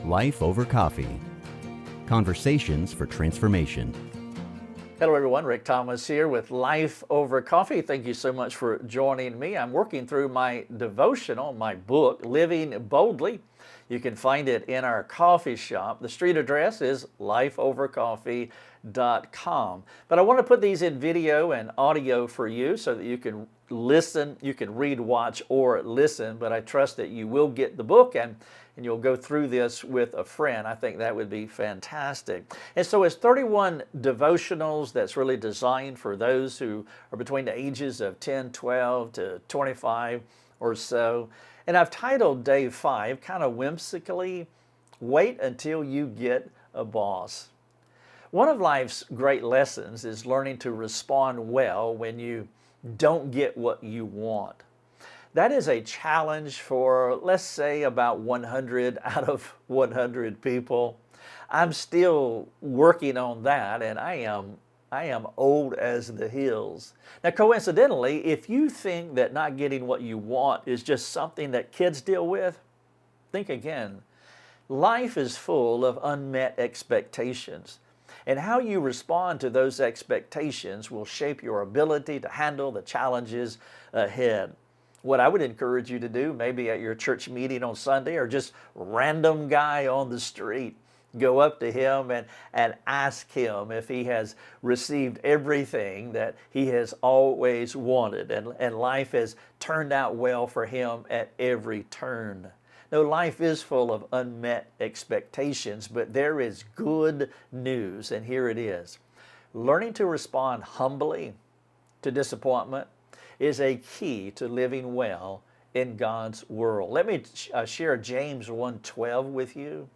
Life Over Coffee. Conversations for Transformation. Hello everyone, Rick Thomas here with Life Over Coffee. Thank you so much for joining me. I'm working through my devotional, my book, Living Boldly. You can find it in our coffee shop. The street address is lifeovercoffee.com. But I want to put these in video and audio for you so that you can listen, you can read, watch, or listen. But I trust that you will get the book and you'll go through this with a friend. I think that would be fantastic. And so it's 31 devotionals that's really designed for those who are between the ages of 10, 12 to 25 or so. And I've titled day 5 kind of whimsically, Wait Until You Get a Boss. One of life's great lessons is learning to respond well when you don't get what you want. That is a challenge for, let's say, about 100 out of 100 people. I'm still working on that, and I am old as the hills. Now, coincidentally, if you think that not getting what you want is just something that kids deal with, think again. Life is full of unmet expectations, and how you respond to those expectations will shape your ability to handle the challenges ahead. What I would encourage you to do, maybe at your church meeting on Sunday or just random guy on the street, go up to him and ask him if he has received everything that he has always wanted and life has turned out well for him at every turn. No, life is full of unmet expectations, but there is good news, and here it is. Learning to respond humbly to disappointment is a key to living well in God's world. Let me share James 1:12 with you.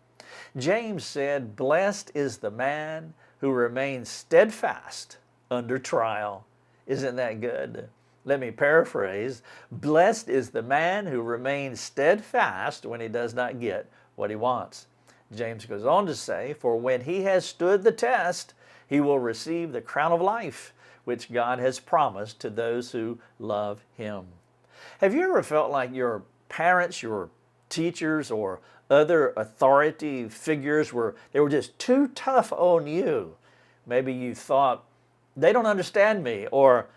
James said, "Blessed is the man who remains steadfast under trial." Isn't that good? Let me paraphrase. Blessed is the man who remains steadfast when he does not get what he wants. James goes on to say, "For when he has stood the test, he will receive the crown of life, which God has promised to those who love him." Have you ever felt like your parents, your teachers, or other authority figures they were just too tough on you? Maybe you thought, they don't understand me, or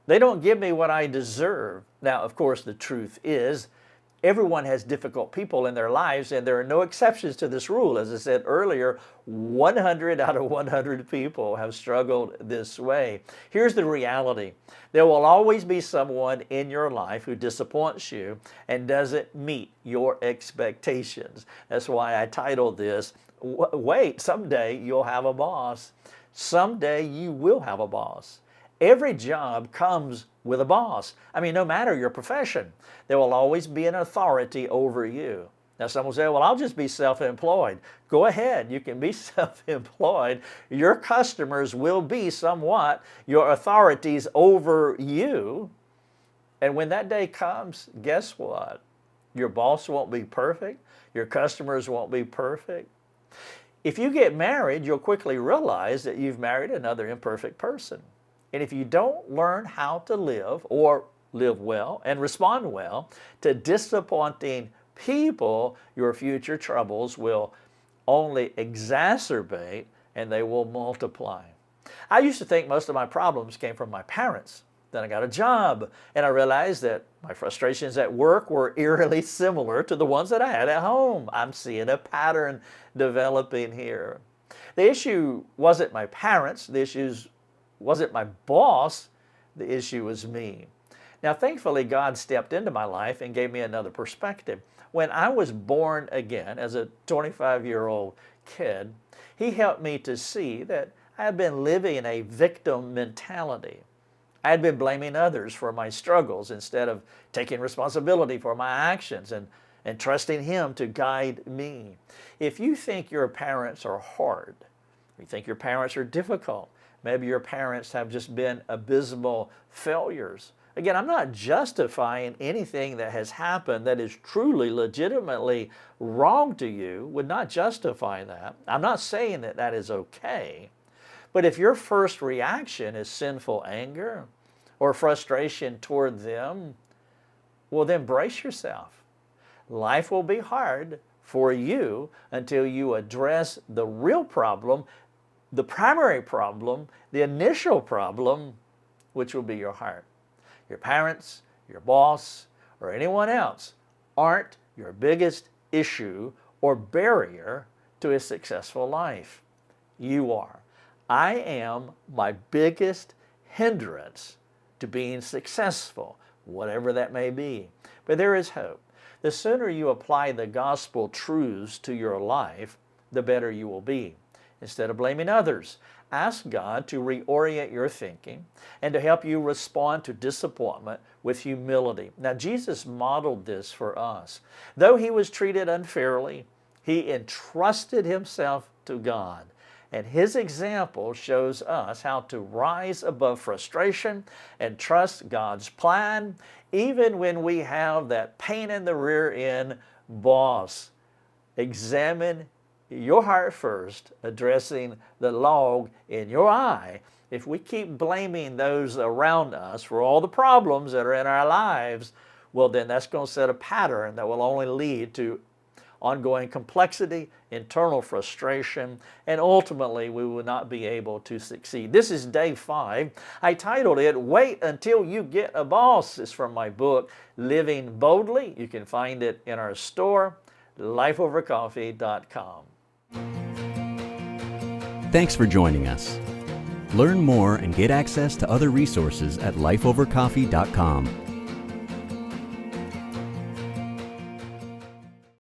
they don't give me what I deserve. Now, of course, the truth is, everyone has difficult people in their lives, and there are no exceptions to this rule. As I said earlier, 100 out of 100 people have struggled this way. Here's the reality. There will always be someone in your life who disappoints you and doesn't meet your expectations. That's why I titled this, Wait, Someday You'll Have a Boss. Someday you will have a boss. Every job comes with a boss. I mean, no matter your profession, there will always be an authority over you. Now, some will say, well, I'll just be self-employed. Go ahead, you can be self-employed. Your customers will be somewhat your authorities over you. And when that day comes, guess what? Your boss won't be perfect. Your customers won't be perfect. If you get married, you'll quickly realize that you've married another imperfect person. And if you don't learn how to live or live well and respond well to disappointing people, your future troubles will only exacerbate and they will multiply. I used to think most of my problems came from my parents. Then I got a job and I realized that my frustrations at work were eerily similar to the ones that I had at home. I'm seeing a pattern developing here. The issue wasn't my parents. The issue wasn't my boss, the issue was me. Now, thankfully, God stepped into my life and gave me another perspective. When I was born again as a 25-year-old kid, He helped me to see that I had been living a victim mentality. I had been blaming others for my struggles instead of taking responsibility for my actions and trusting Him to guide me. If you think your parents are hard, you think your parents are difficult, maybe your parents have just been abysmal failures. Again, I'm not justifying anything that has happened that is truly, legitimately wrong to you, would not justify that. I'm not saying that that is okay. But if your first reaction is sinful anger or frustration toward them, well, then brace yourself. Life will be hard for you until you address the real problem, the primary problem, the initial problem, which will be your heart. Your parents, your boss, or anyone else aren't your biggest issue or barrier to a successful life. You are. I am my biggest hindrance to being successful, whatever that may be. But there is hope. The sooner you apply the gospel truths to your life, the better you will be. Instead of blaming others, ask God to reorient your thinking and to help you respond to disappointment with humility. Now, Jesus modeled this for us. Though he was treated unfairly, he entrusted himself to God. And his example shows us how to rise above frustration and trust God's plan, even when we have that pain in the rear end boss. Examine your heart first, addressing the log in your eye. If we keep blaming those around us for all the problems that are in our lives, well, then that's going to set a pattern that will only lead to ongoing complexity, internal frustration, and ultimately we will not be able to succeed. This is day 5. I titled it, Wait Until You Get a Boss. It's from my book, Living Boldly. You can find it in our store, lifeovercoffee.com. Thanks for joining us. Learn more and get access to other resources at lifeovercoffee.com.